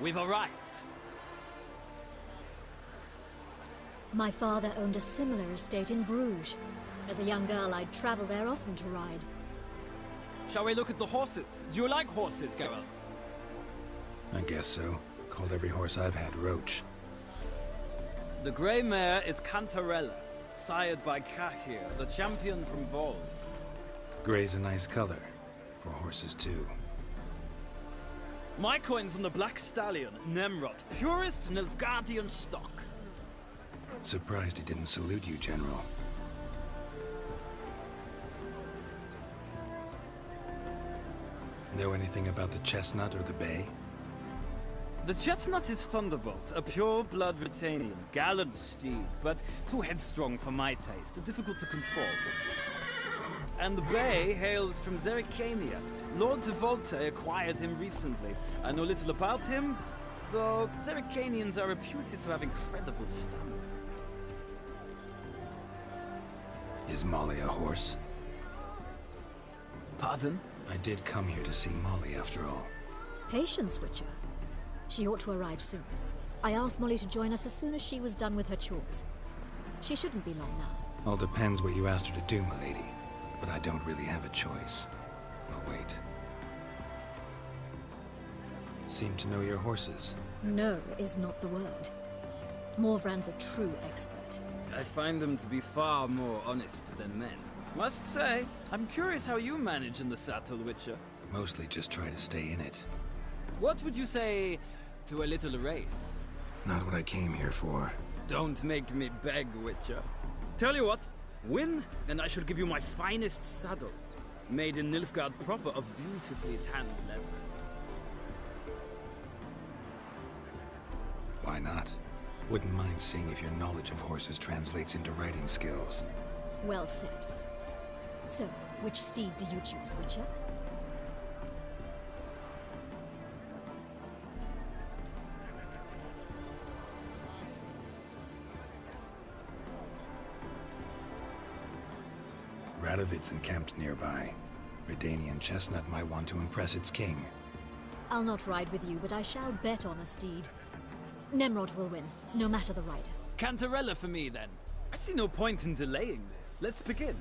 We've arrived. My father owned a similar estate in Bruges. As a young girl, I'd travel there often to ride. Shall we look at the horses? Do you like horses, Geralt? I guess so. Called every horse I've had Roach. The grey mare is Cantarella, sired by Cahir, the champion from Vol. Grey's a nice color. For horses, too. My coin's on the black stallion, Nemrod, purest Nilfgaardian stock. Surprised he didn't salute you, General. Know anything about the chestnut or the bay? The chestnut is Thunderbolt, a pure-blood Britannian, gallant steed, but too headstrong for my taste, difficult to control. And the bay hails from Zerrikania. Lord de Volte acquired him recently. I know little about him, though Zerrikanians are reputed to have incredible stamina. Is Molly a horse? Pardon? I did come here to see Molly, after all. Patience, Witcher. She ought to arrive soon. I asked Molly to join us as soon as she was done with her chores. She shouldn't be long now. All depends what you asked her to do, milady. But I don't really have a choice. I'll wait. Seem to know your horses. No is not the word. Morvran's a true expert. I find them to be far more honest than men. Must say, I'm curious how you manage in the saddle, Witcher. Mostly just try to stay in it. What would you say to a little race? Not what I came here for. Don't make me beg, Witcher. Tell you what, win, and I shall give you my finest saddle. Made in Nilfgaard proper of beautifully tanned leather. Why not? Wouldn't mind seeing if your knowledge of horses translates into riding skills. Well said. So, which steed do you choose, Witcher? Radovid's encamped nearby. Redanian chestnut might want to impress its king. I'll not ride with you, but I shall bet on a steed. Nemrod will win, no matter the rider. Cantarella for me, then. I see no point in delaying this. Let's begin.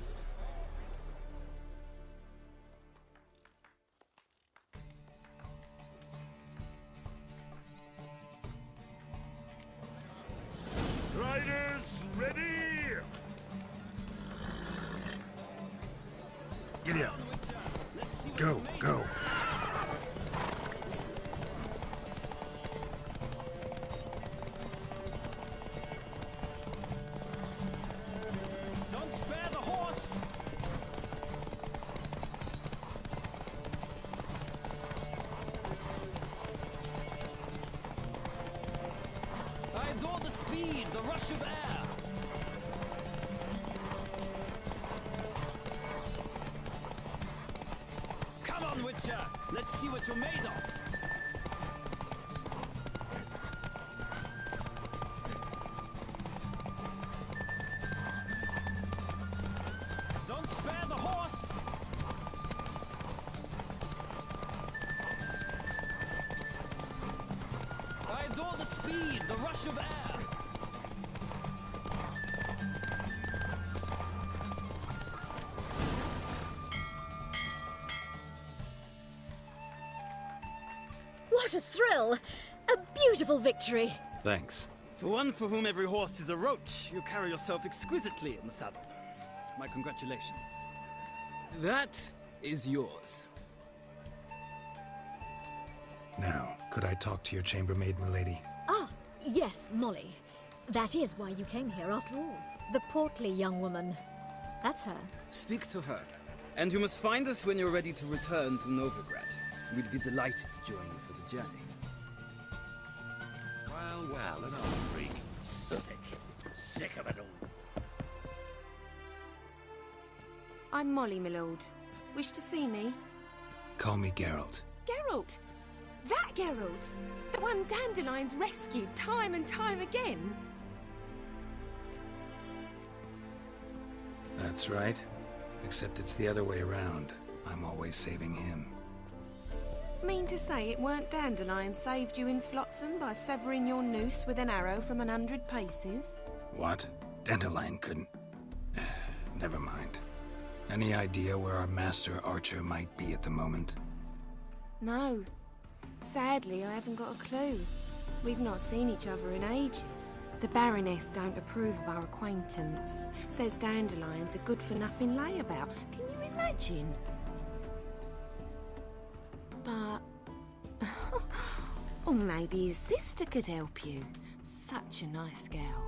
Riders, ready! Giddy up. Go, go. Don't spare the horse! I adore the speed, the rush of air. Come on, Witcher! Let's see what you're made of! Don't spare the horse! I adore the speed, the rush of air! What a thrill! A beautiful victory! Thanks. For one for whom every horse is a roach, you carry yourself exquisitely in the saddle. My congratulations. That is yours. Now, could I talk to your chambermaid, milady? Ah, yes, Molly. That is why you came here after all. The portly young woman. That's her. Speak to her. And you must find us when you're ready to return to Novigrad. We'd be delighted to join you for the journey. Well, an old freak. Sick of it all. I'm Molly, my lord. Wish to see me? Call me Geralt. Geralt! That Geralt! The one Dandelion's rescued time and time again! That's right. Except it's the other way around. I'm always saving him. Mean to say it weren't Dandelion saved you in Flotsam by severing your noose with an arrow from 100 paces? What? Dandelion couldn't... Never mind. Any idea where our master archer might be at the moment? No. Sadly, I haven't got a clue. We've not seen each other in ages. The Baroness don't approve of our acquaintance. Says Dandelion's a good-for-nothing layabout. Can you imagine? But... or maybe his sister could help you. Such a nice girl.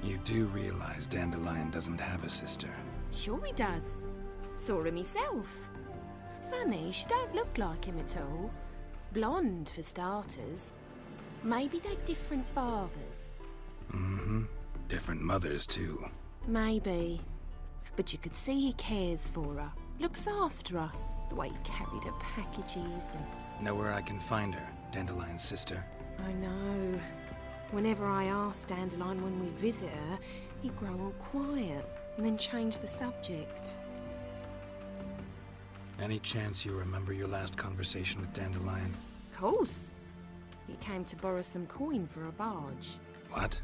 You do realize Dandelion doesn't have a sister? Sure he does. Saw him himself. Funny, she don't look like him at all. Blonde, for starters. Maybe they've different fathers. Mm-hmm. Different mothers, too. Maybe. But you could see he cares for her. Looks after her. The way he carried her packages and... Know where I can find her, Dandelion's sister? I know. Whenever I ask Dandelion when we visit her, he'd grow all quiet and then change the subject. Any chance you remember your last conversation with Dandelion? Course. He came to borrow some coin for a barge. What?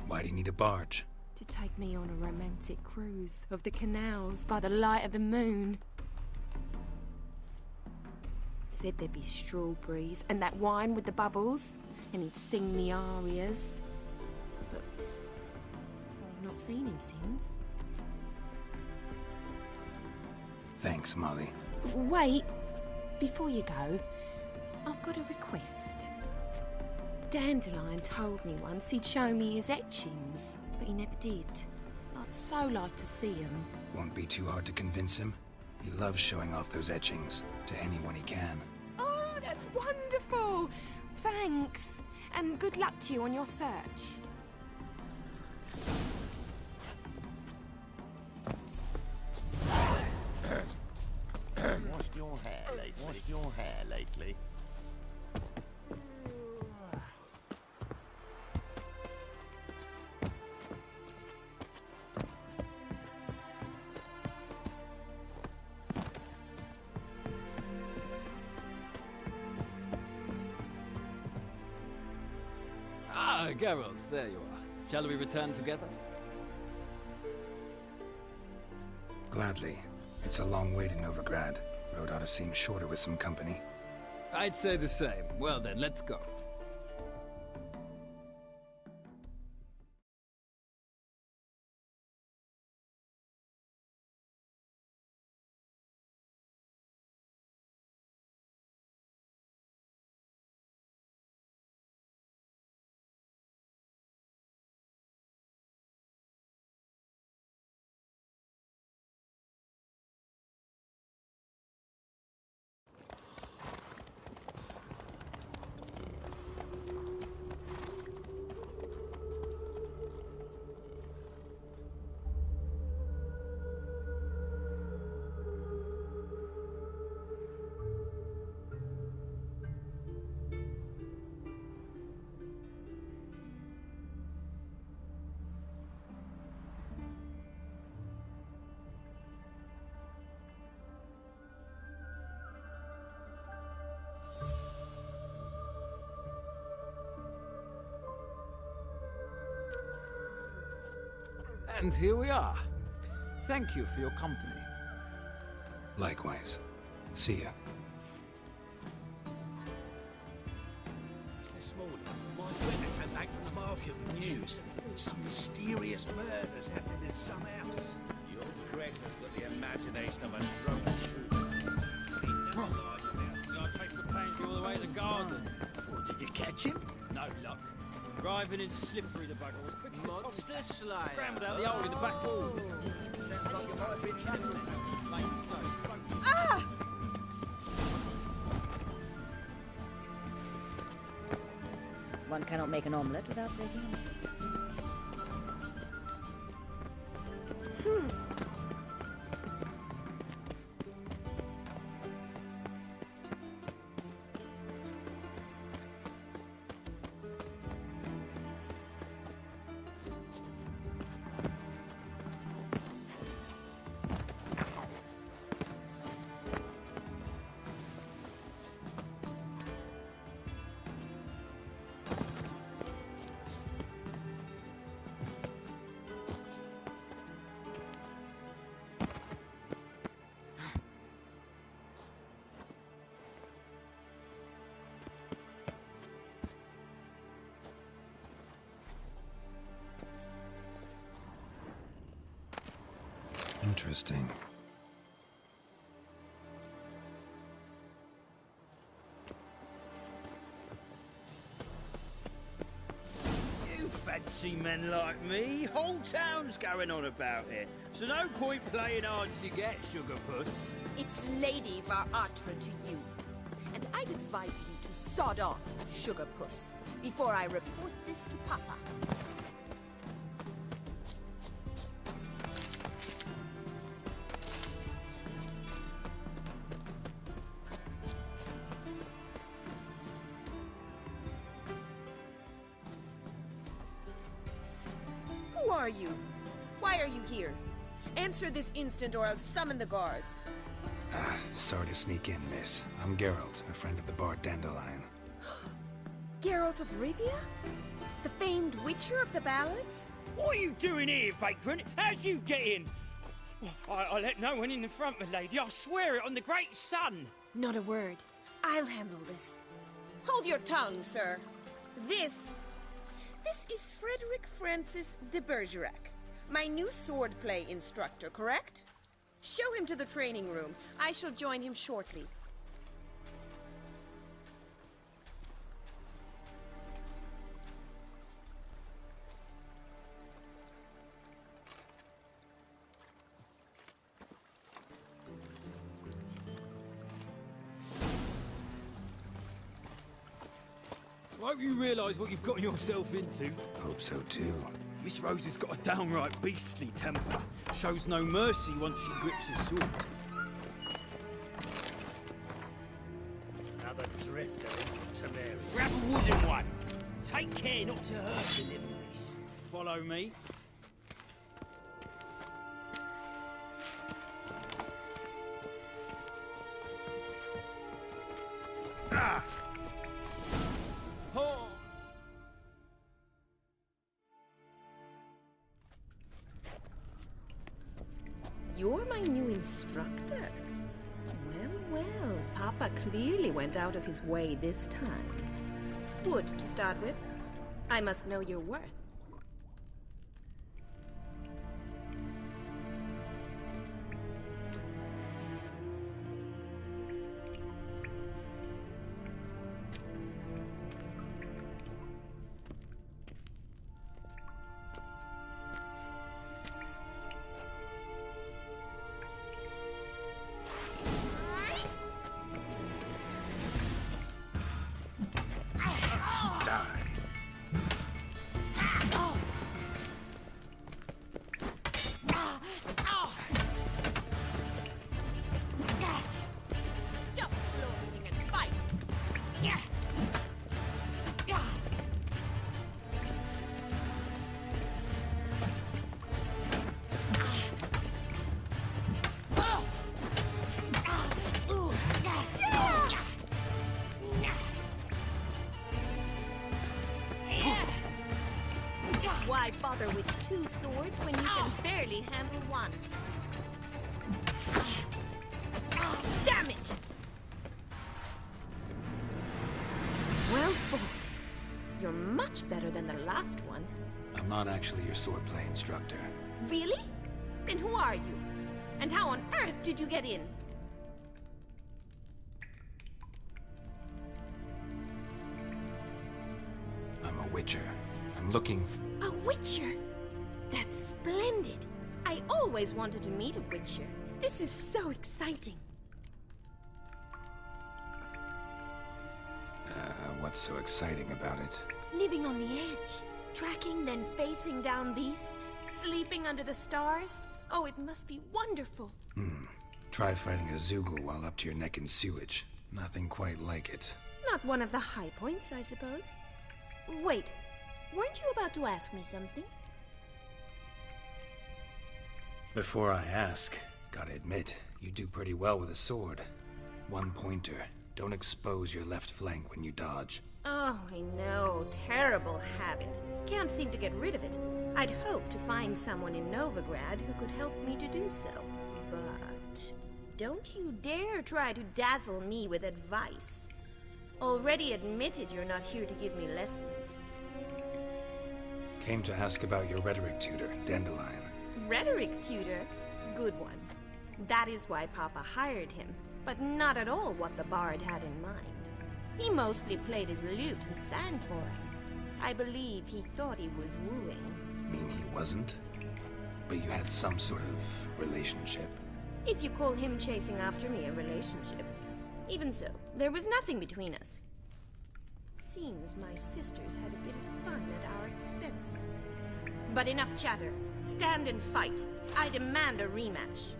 Why'd he need a barge? To take me on a romantic cruise of the canals by the light of the moon. Said there'd be strawberries and that wine with the bubbles, and he'd sing me arias. But I've not seen him since. Thanks, Molly. Wait, before you go, I've got a request. Dandelion told me once he'd show me his etchings, but he never did. I'd so like to see them. Won't be too hard to convince him. He loves showing off those etchings to anyone he can. Oh, that's wonderful! Thanks, and good luck to you on your search. Washed your hair lately? Ah, Geralt, there you are. Shall we return together? Gladly. It's a long way to Novigrad. Road ought to seem shorter with some company. I'd say the same. Well then, let's go. And here we are. Thank you for your company. Likewise. See ya. This morning, my women came back from the market with news. Some mysterious murders happening in some house. Your Gret has got the imagination of a drunk shooter. I traced the pansy all the way to the garden. What, did you catch him? No luck. Driving in slippery, the bugger was quick as a Monster tomcat. Slayer. Scrambled out the hole in the back wall. Sounds like it might have been him. Maybe so. One cannot make an omelette without breaking an egg. Interesting. You fancy men like me? Whole town's going on about it. So no point playing hard to get, sugar puss. It's Lady Varatra to you. And I'd advise you to sod off, sugar puss, before I report this to Papa. Who are you? Why are you here? Answer this instant or I'll summon the guards. Sorry to sneak in, miss. I'm Geralt, a friend of the bard Dandelion. Geralt of Rivia? The famed witcher of the ballads? What are you doing here, vagrant? How'd you get in? I let no one in the front, my lady. I swear it on the great sun. Not a word. I'll handle this. Hold your tongue, sir. This is Frederick Francis de Bergerac, my new swordplay instructor, correct? Show him to the training room. I shall join him shortly. I hope you realise what you've gotten yourself into. Hope so too. Miss Rose has got a downright beastly temper. Shows no mercy once she grips a sword. Another drifter into Temeri. Grab a wooden one. Take care not to hurt deliveries. Follow me. Ah! Oh. You're my new instructor? Well, Papa clearly went out of his way this time. Wood, to start with. I must know your worth. Stop flaunting and fight! Why bother with two swords when you can barely handle one? Damn it! Well fought. You're much better than the last one. I'm not actually your swordplay instructor. Really? Then who are you? And how on earth did you get in? I'm a witcher. I'm looking for... A witcher? That's splendid. I always wanted to meet a witcher. This is so exciting. What's so exciting about it? Living on the edge. Tracking, then facing down beasts. Sleeping under the stars. Oh, it must be wonderful. Try fighting a Zoogle while up to your neck in sewage. Nothing quite like it. Not one of the high points, I suppose. Wait, weren't you about to ask me something? Before I ask, gotta admit, you do pretty well with a sword. One pointer. Don't expose your left flank when you dodge. Oh, I know. Terrible habit. Can't seem to get rid of it. I'd hoped to find someone in Novigrad who could help me to do so. But don't you dare try to dazzle me with advice. Already admitted you're not here to give me lessons. Came to ask about your rhetoric tutor, Dandelion. Rhetoric tutor? Good one. That is why Papa hired him, but not at all what the bard had in mind. He mostly played his lute and sang for us. I believe he thought he was wooing. Mean he wasn't? But you had some sort of relationship. If you call him chasing after me a relationship. Even so, there was nothing between us. Seems my sisters had a bit of fun at our expense. But enough chatter. Stand and fight. I demand a rematch.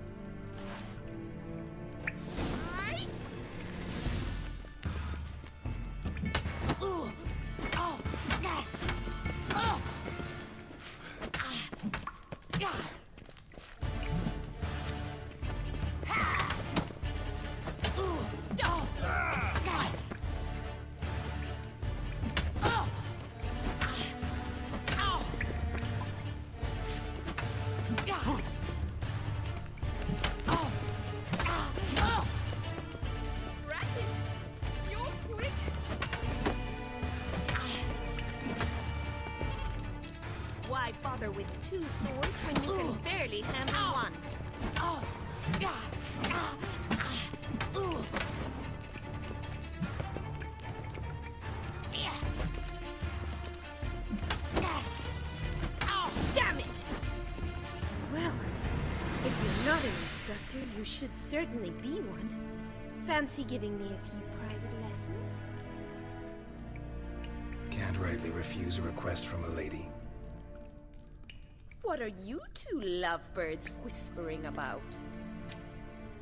Why bother with two swords when you can barely handle one? Damn it! Well, if you're not an instructor, you should certainly be one. Fancy giving me a few private lessons? Can't rightly refuse a request from a lady. What are you two lovebirds whispering about?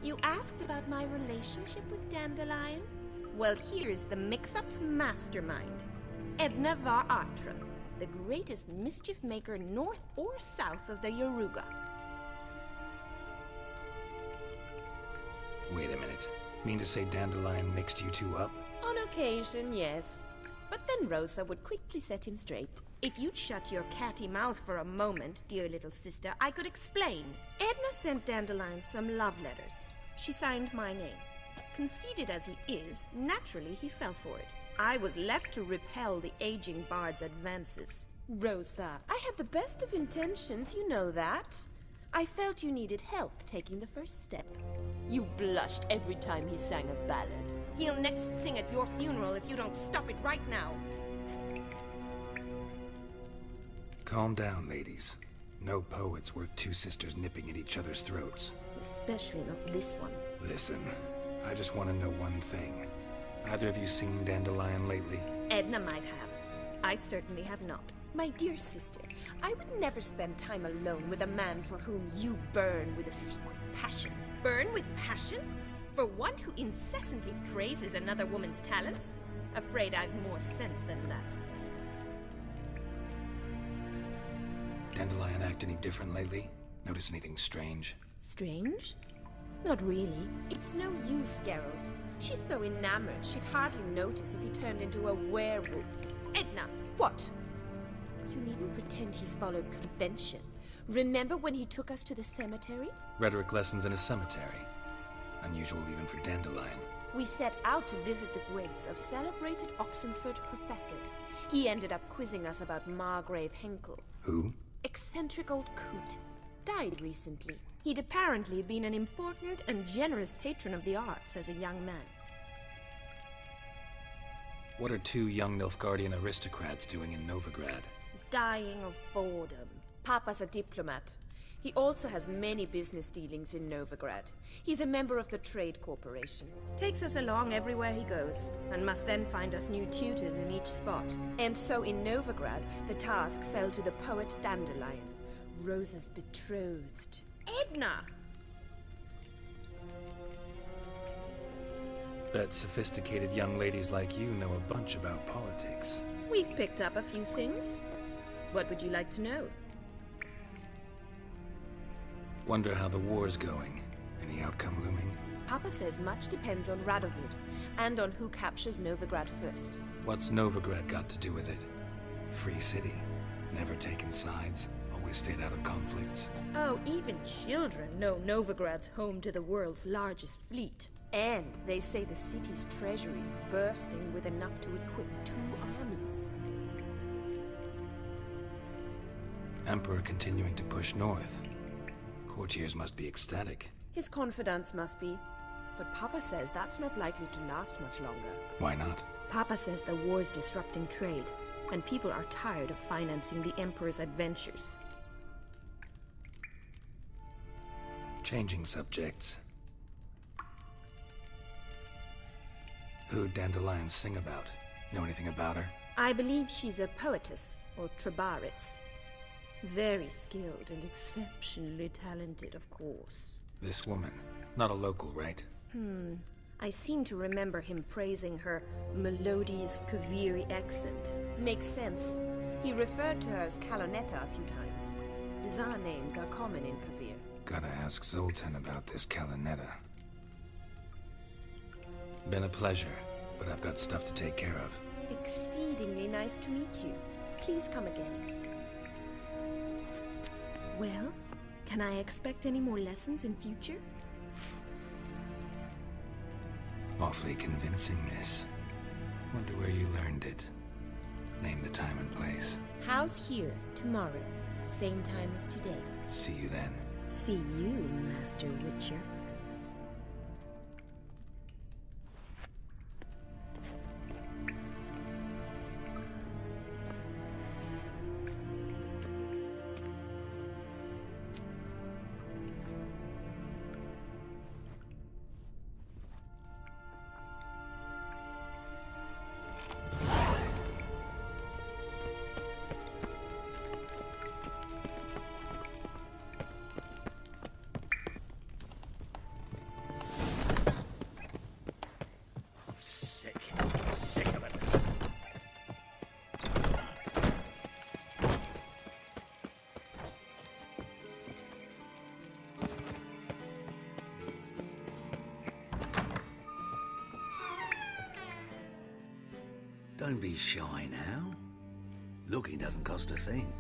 You asked about my relationship with Dandelion? Well, here's the mix-up's mastermind. Edna var Atra, the greatest mischief maker north or south of the Yaruga. Wait a minute. Mean to say Dandelion mixed you two up? On occasion, yes. But then Rosa would quickly set him straight. If you'd shut your catty mouth for a moment, dear little sister, I could explain. Edna sent Dandelion some love letters. She signed my name. Conceited as he is, naturally he fell for it. I was left to repel the aging bard's advances. Rosa, I had the best of intentions, you know that. I felt you needed help taking the first step. You blushed every time he sang a ballad. He'll next sing at your funeral if you don't stop it right now. Calm down, ladies. No poet's worth two sisters nipping at each other's throats. Especially not this one. Listen, I just want to know one thing. Either of you seen Dandelion lately? Edna might have. I certainly have not. My dear sister, I would never spend time alone with a man for whom you burn with a secret passion. Burn with passion? For one who incessantly praises another woman's talents? Afraid I've more sense than that. Dandelion act any different lately? Notice anything strange? Strange? Not really. It's no use, Geralt. She's so enamored she'd hardly notice if he turned into a werewolf. Edna! What? You needn't pretend he followed convention. Remember when he took us to the cemetery? Rhetoric lessons in a cemetery. Unusual even for Dandelion. We set out to visit the graves of celebrated Oxenford professors. He ended up quizzing us about Margrave Henkel. Who? Eccentric old coot. Died recently. He'd apparently been an important and generous patron of the arts as a young man. What are two young Nilfgaardian aristocrats doing in Novigrad? Dying of boredom. Papa's a diplomat. He also has many business dealings in Novigrad. He's a member of the Trade Corporation. Takes us along everywhere he goes, and must then find us new tutors in each spot. And so in Novigrad, the task fell to the poet Dandelion, Rosa's betrothed. Edna! Bet sophisticated young ladies like you know a bunch about politics. We've picked up a few things. What would you like to know? Wonder how the war's going. Any outcome looming? Papa says much depends on Radovid, and on who captures Novigrad first. What's Novigrad got to do with it? Free city. Never taken sides. Always stayed out of conflicts. Oh, even children know Novigrad's home to the world's largest fleet. And they say the city's treasury's bursting with enough to equip 2 armies. Emperor continuing to push north. Courtiers must be ecstatic. His confidants must be. But Papa says that's not likely to last much longer. Why not? Papa says the war's disrupting trade, and people are tired of financing the Emperor's adventures. Changing subjects. Who'd Dandelions sing about? Know anything about her? I believe she's a poetess, or Trebaritz. Very skilled and exceptionally talented, of course. This woman. Not a local, right? I seem to remember him praising her melodious Kaviri accent. Makes sense. He referred to her as Calonetta a few times. Bizarre names are common in Kavir. Gotta ask Zoltan about this Calonetta. Been a pleasure, but I've got stuff to take care of. Exceedingly nice to meet you. Please come again. Well, can I expect any more lessons in future? Awfully convincing, miss. Wonder where you learned it. Name the time and place. House here, tomorrow. Same time as today. See you then. See you, Master Witcher. Sick of it. Don't be shy now. Looking doesn't cost a thing.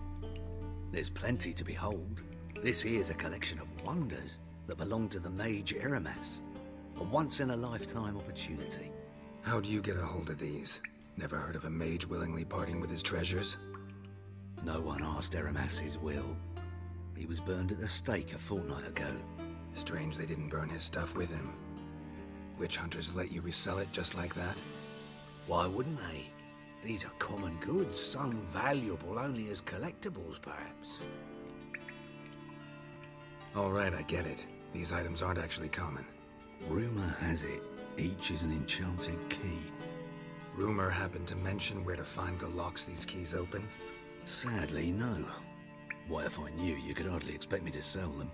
There's plenty to behold. This here's a collection of wonders that belong to the mage Eramas. A once-in-a-lifetime opportunity. How'd you get a hold of these? Never heard of a mage willingly parting with his treasures? No one asked Eramas his will. He was burned at the stake a fortnight ago. Strange they didn't burn his stuff with him. Witch hunters let you resell it just like that? Why wouldn't they? These are common goods, some valuable only as collectibles, perhaps. All right, I get it. These items aren't actually common. Rumor has it, each is an enchanted key. Rumor happened to mention where to find the locks these keys open? Sadly, no. What if I knew, you could hardly expect me to sell them.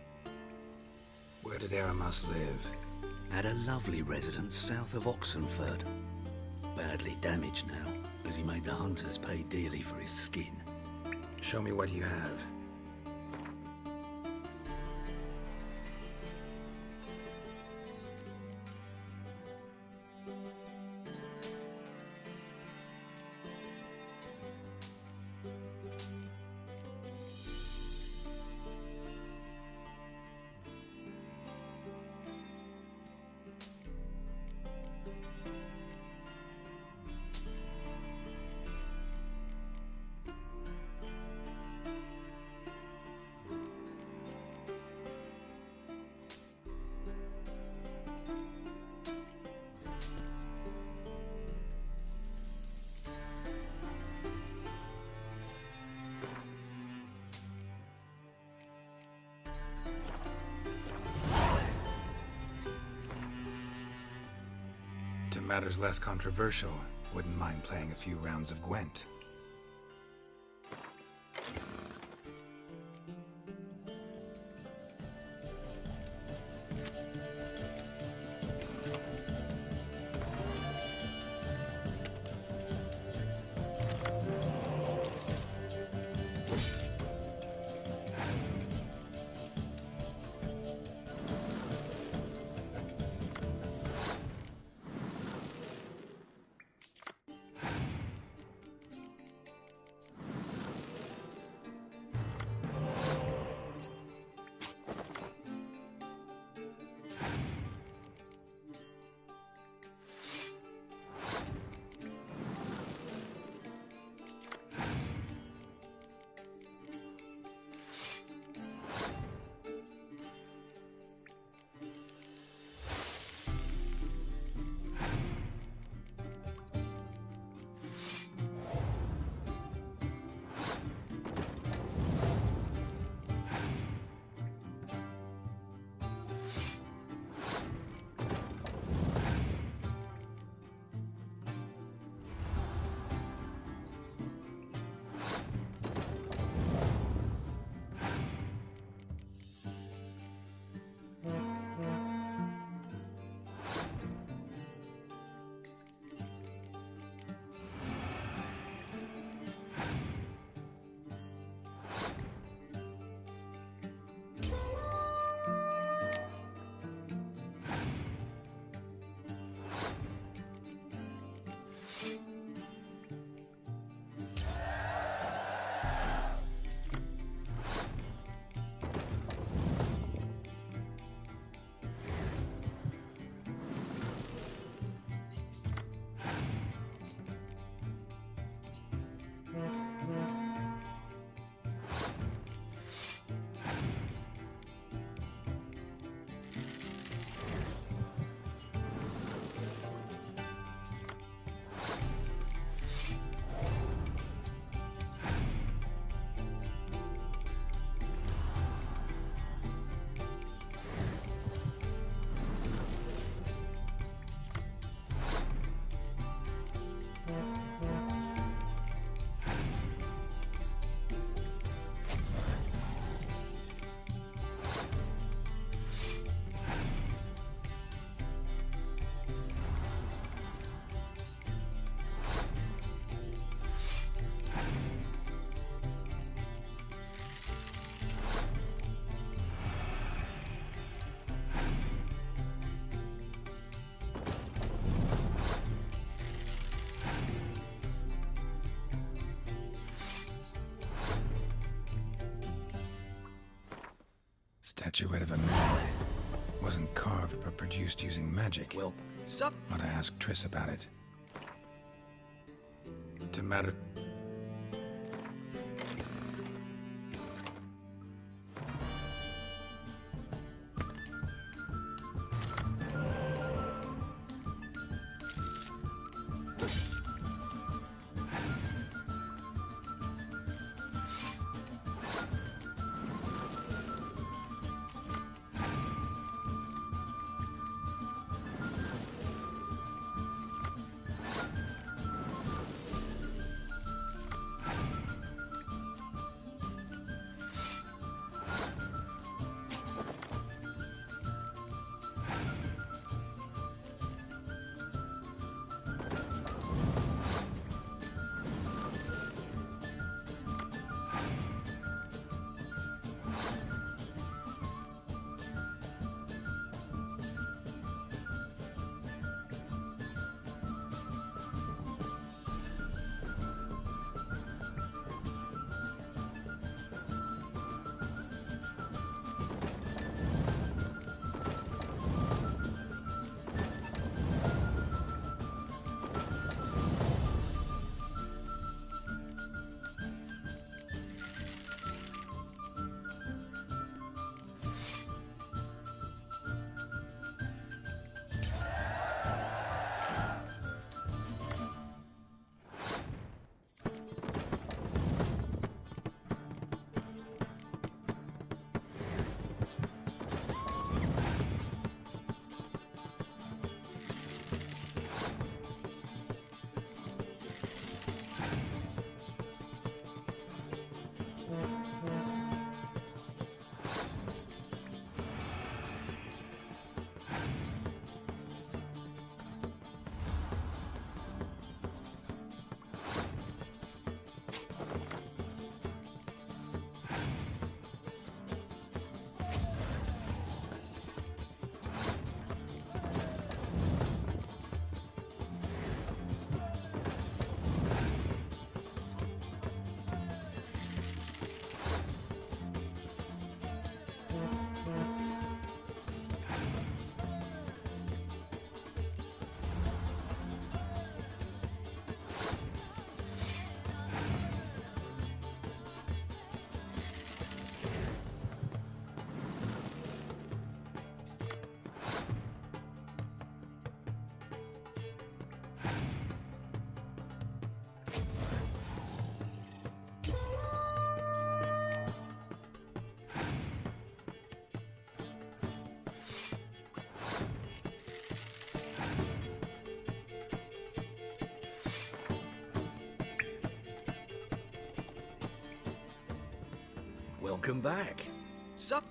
Where did Eramas live? At a lovely residence south of Oxenford. Badly damaged now, as he made the hunters pay dearly for his skin. Show me what you have. To matters less controversial, wouldn't mind playing a few rounds of Gwent. Statuette of a man. Wasn't carved but produced using magic. Well, sup? Ought to ask Triss about it. To matter... Welcome back. Sup?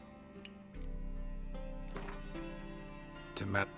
To Matt.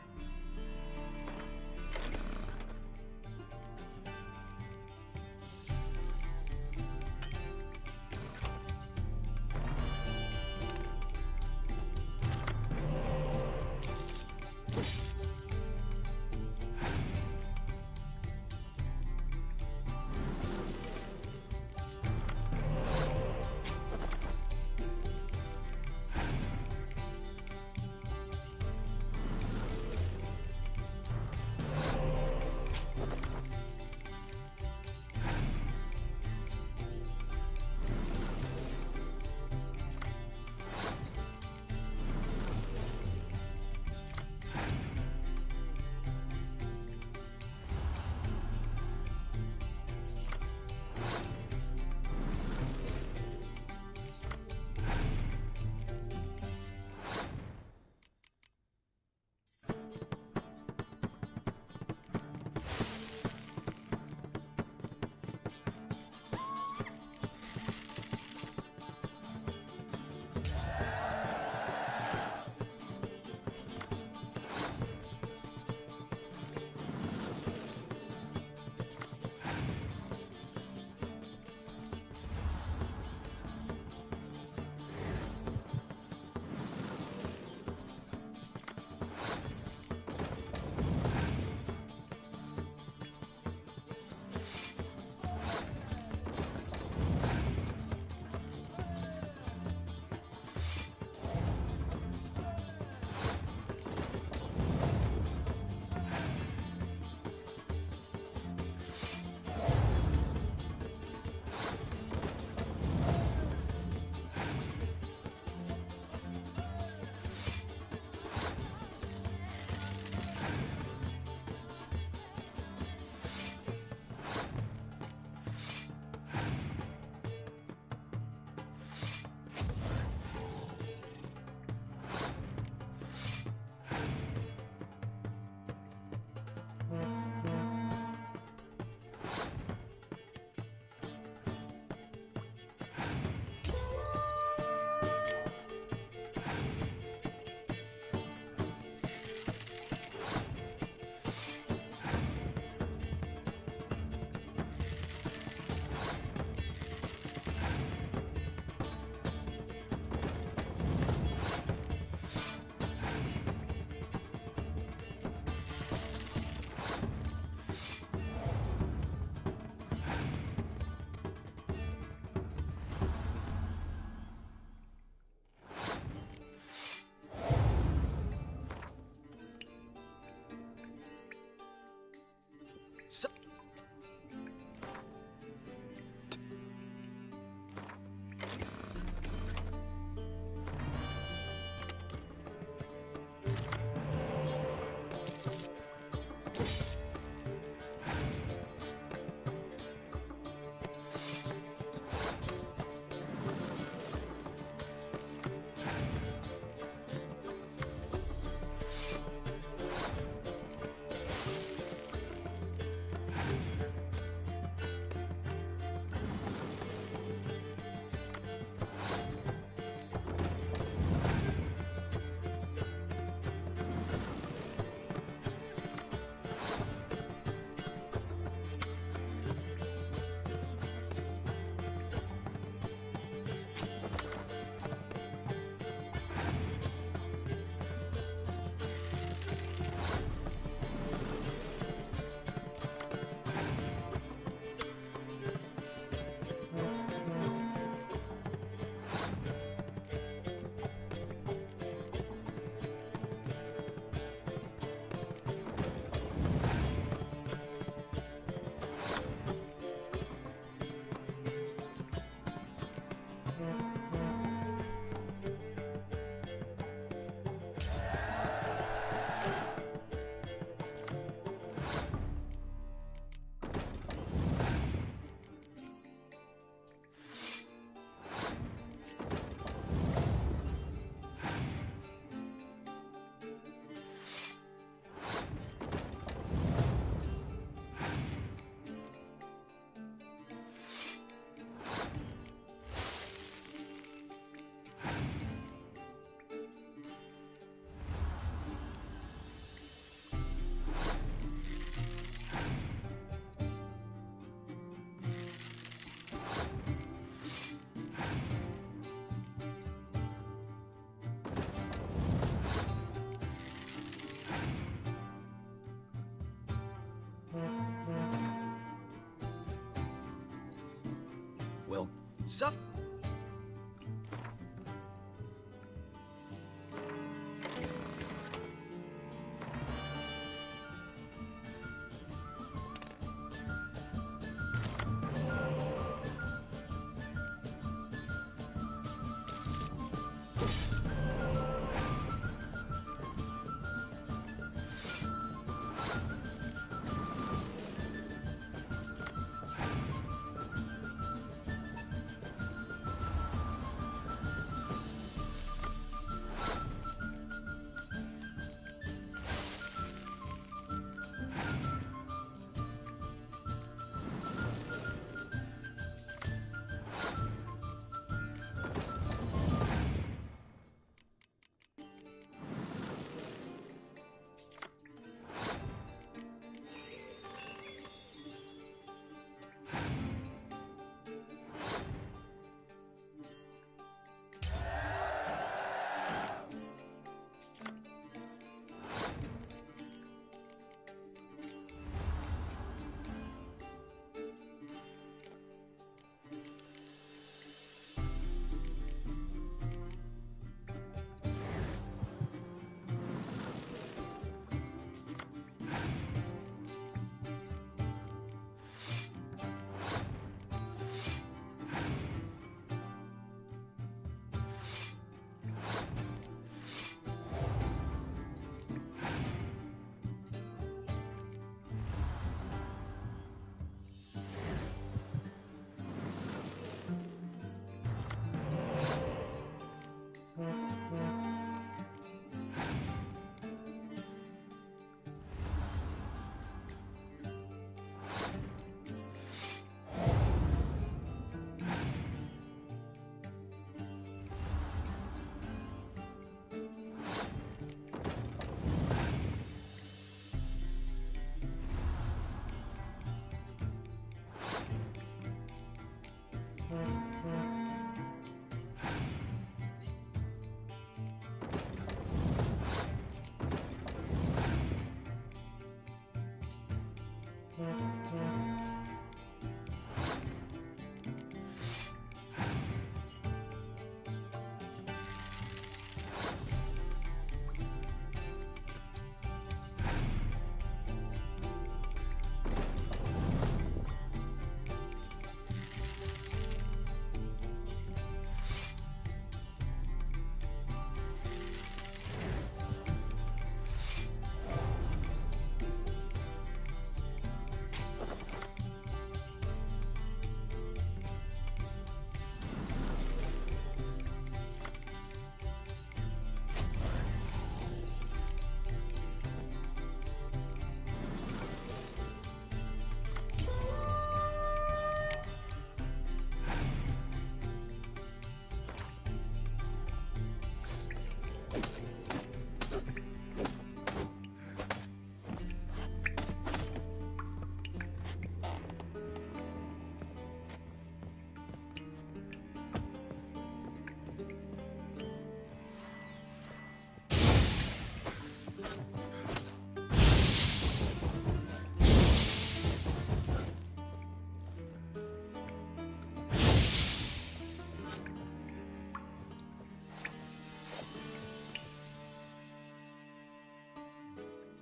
So...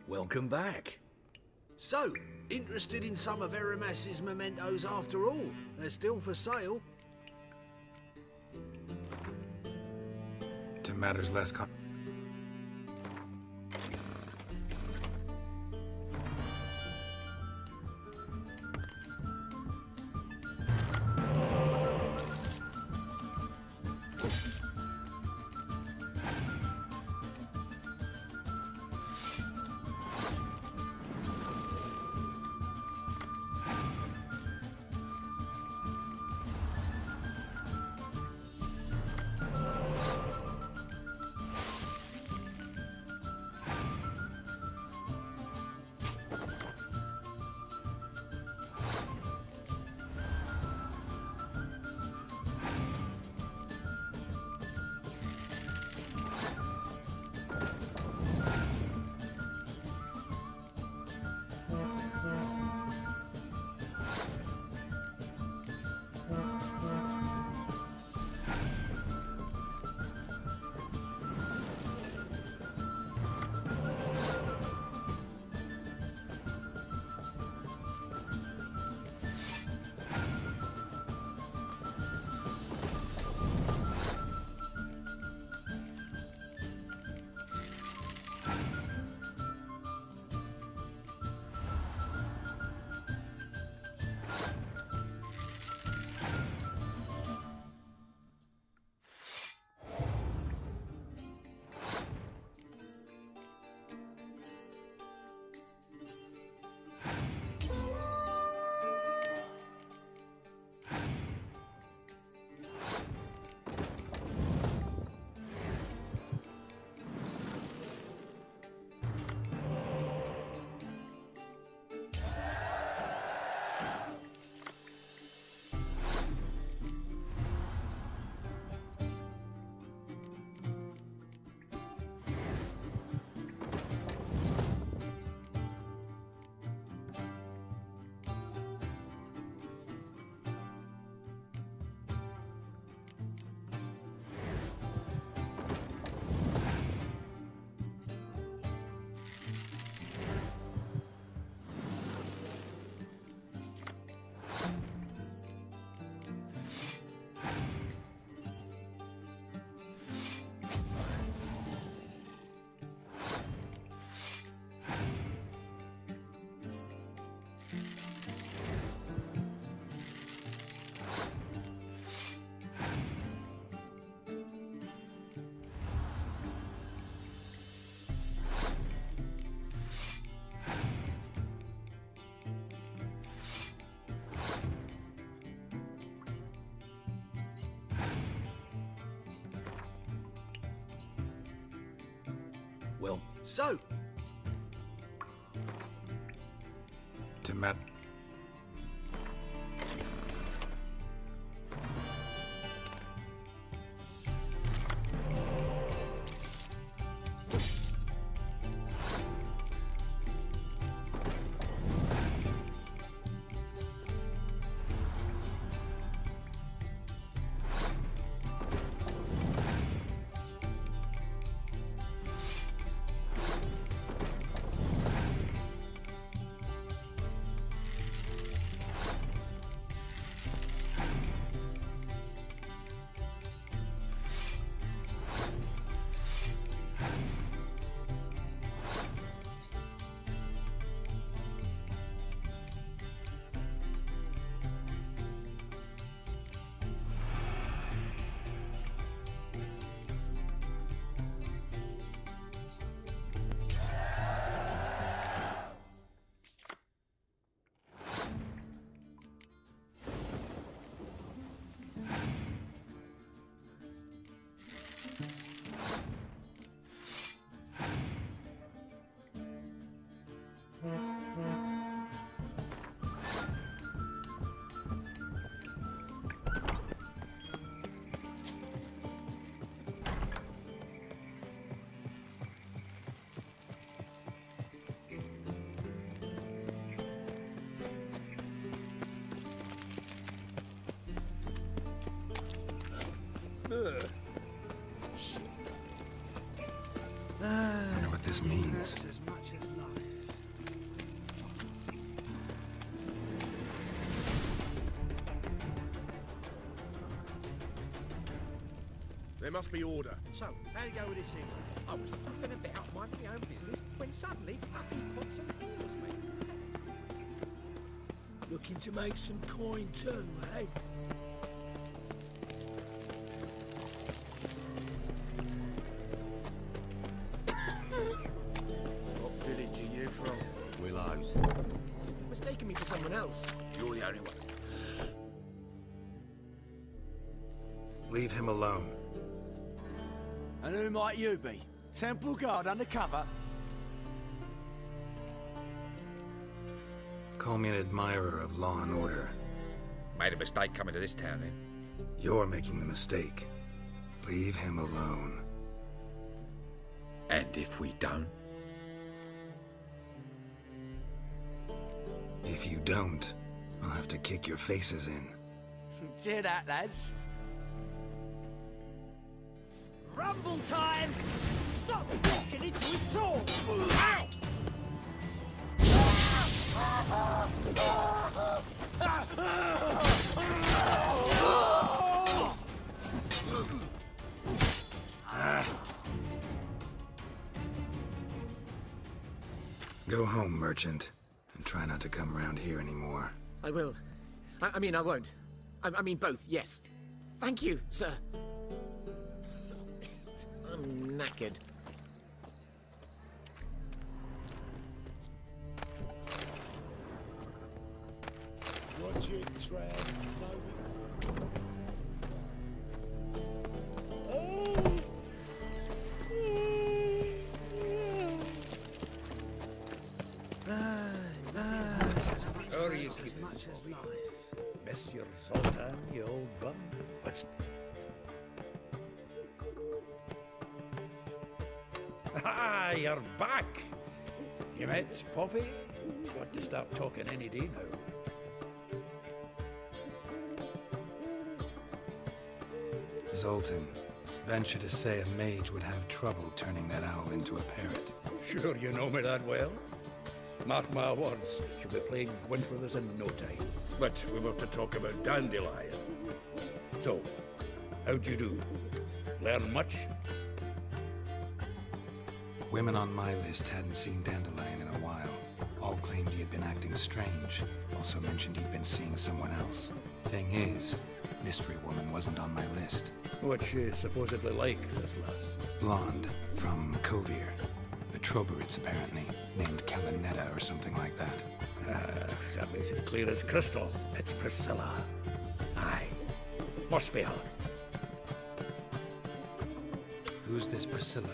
Welcome back. So, interested in some of Eramas's mementos after all? They're still for sale. To matters less Well, so, To Matt. I know what this means. as much as life. There must be order. So, how do you go with this thing? I was nothing about minding my own business when suddenly Puppy pops and heals me. Looking to make some coin too, eh? What village are you from? Willows. Mistaking me for someone else. You're the only one. Leave him alone. And who might you be? Temple Guard undercover? Call me an admirer of law and order. Made a mistake coming to this town then. You're making the mistake. Leave him alone. And if we don't? If you don't, I'll have to kick your faces in. Cheer that, lads. Rumble time! Stop walking into his sword! Ow! Go home, merchant, and try not to come around here anymore. I will. I mean, I won't. I mean, both, yes. Thank you, sir. I'm knackered. Watch it, Trav. Hurry as much as life. Miss your Zoltan, you old bum. What's... Ah, you're back! You met Poppy? She ought to start talking any day now. Zoltan, venture to say a mage would have trouble turning that owl into a parrot. Sure you know me that well? Mark my words, she'll be playing Gwent with us in no time. But we were to talk about Dandelion. So, how'd you do? Learn much? Women on my list hadn't seen Dandelion in a while. All claimed he had been acting strange. Also mentioned he'd been seeing someone else. Thing is, Mystery Woman wasn't on my list. What's she supposedly like, this lass? Blonde, from Kovir. The Troberids, apparently. Named Kalinetta or something like that. That makes it clear as crystal. It's Priscilla. Aye. Must be her. Who's this Priscilla?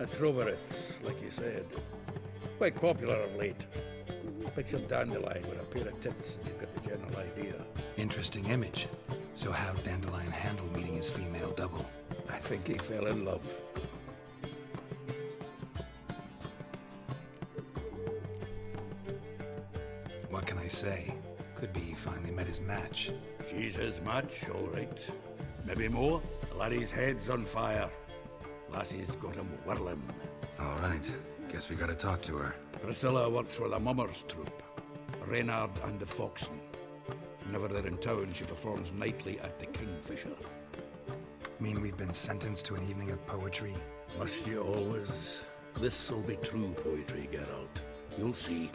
A Troveritz, like you said. Quite popular of late. Picture Dandelion with a pair of tits, and you've got the general idea. Interesting image. So how'd Dandelion handle meeting his female double? I think he fell in love. What can I say? Could be he finally met his match. She's his match, all right. Maybe more. The laddie's head's on fire. Lassie's got him whirling. All right. Guess we gotta talk to her. Priscilla works for the Mummers troupe. Reynard and the Foxen. Whenever they're in town, she performs nightly at the Kingfisher. Mean we've been sentenced to an evening of poetry? Must you always? This'll be true poetry, Geralt. You'll see.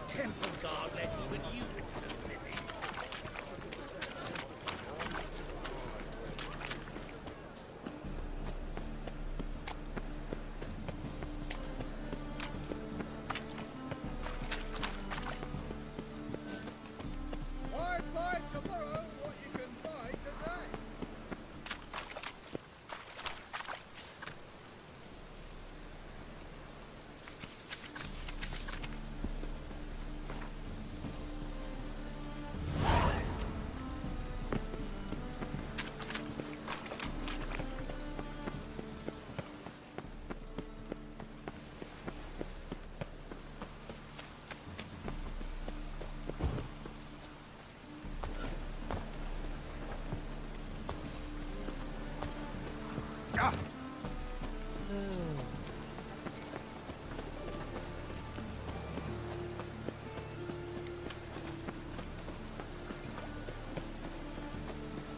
Temple Guard let even you return to me. Why buy tomorrow what you can buy today?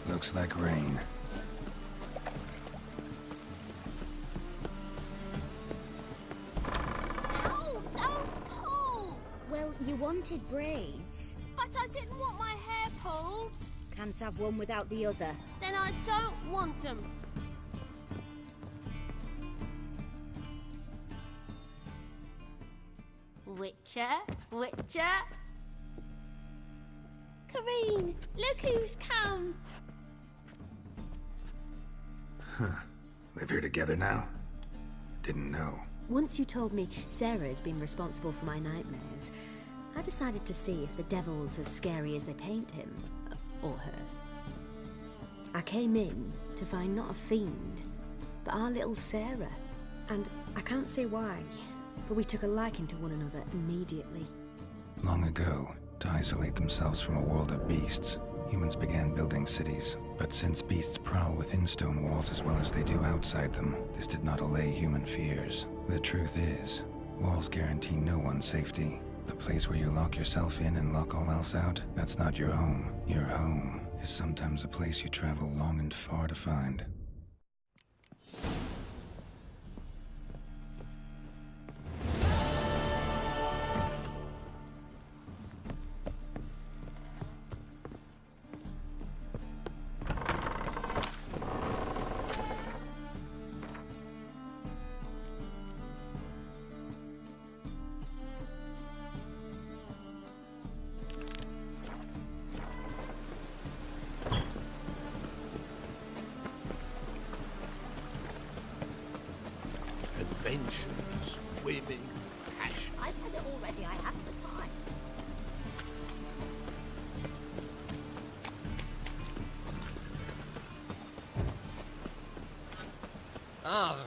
Looks like rain. Ow! Don't pull! Well, you wanted braids. But I didn't want my hair pulled. Can't have one without the other. Then I don't want them. Witcher, Witcher. Kareen, look who's come. Live here together now? Didn't know. Once you told me Sarah had been responsible for my nightmares, I decided to see if the devil's as scary as they paint him. Or her. I came in to find not a fiend, but our little Sarah. And I can't say why, but we took a liking to one another immediately. Long ago, to isolate themselves from a world of beasts, humans began building cities. But since beasts prowl within stone walls as well as they do outside them, this did not allay human fears. The truth is, walls guarantee no one's safety. The place where you lock yourself in and lock all else out, that's not your home. Your home is sometimes a place you travel long and far to find. Adventures, women, passion. I said it already, I haven't the time. Ah,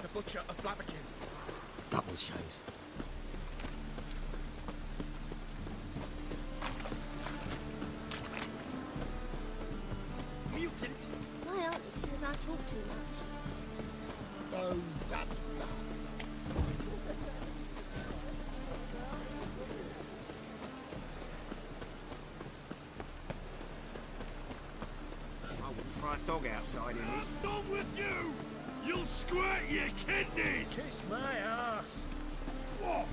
The Butcher of Blaviken. Double shows. Mutant! My auntie says I talk too much. Oh, that's bad. I wouldn't fry a dog outside in this. Stop with you! You'll squirt your kidneys! Kiss my ass! What?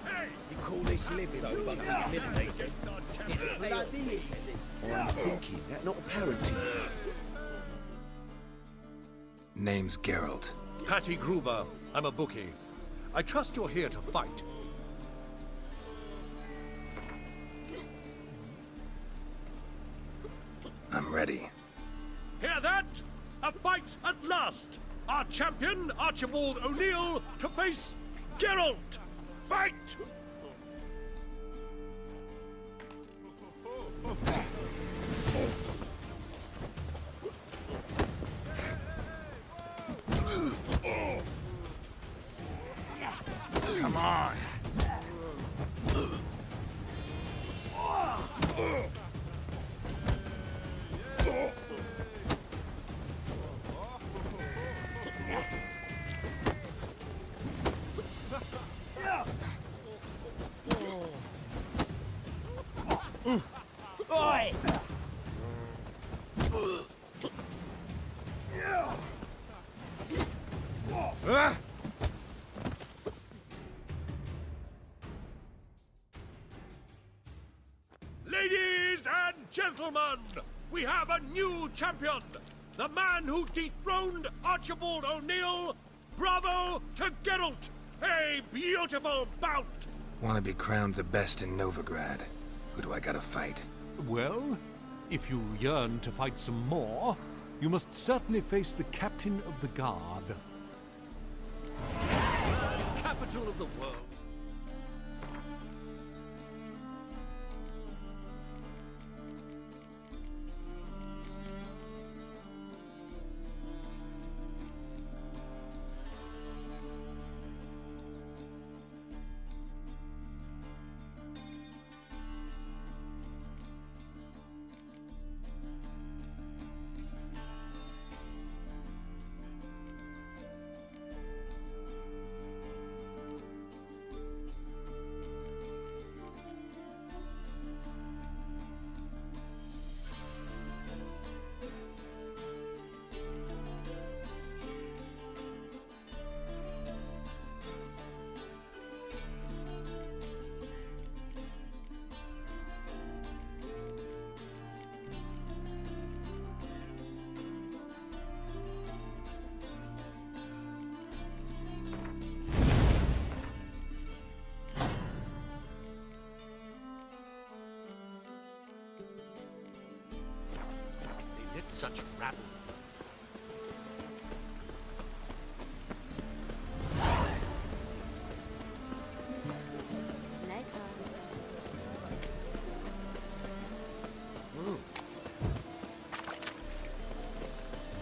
Hey! You call this living? Bloody easy. I'm thinking that not apparent to you. Name's Geralt. Patty Gruber. I'm a bookie. I trust you're here to fight. I'm ready. Hear that? A fight at last! Our champion, Archibald O'Neill, to face Geralt! Fight! Come on. Oi! Ladies and gentlemen, we have a new champion! The man who dethroned Archibald O'Neill! Bravo to Geralt! A beautiful bout! Want to be crowned the best in Novigrad. Who do I gotta fight? Well, if you yearn to fight some more, you must certainly face the captain of the guard. Capital of the world. Such rabble.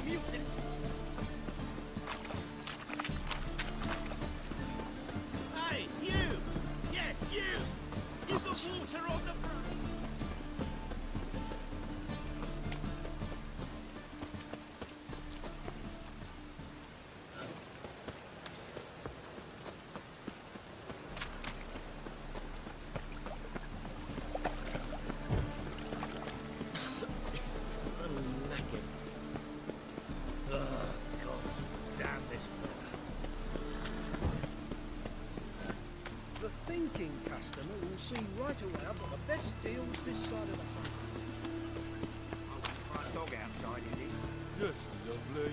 Mutant! Hey, you! Yes, you! You've got water on the... The thinking customer will see right away I've got the best deals this side of the pond. I wouldn't fry a dog outside in this. Just lovely.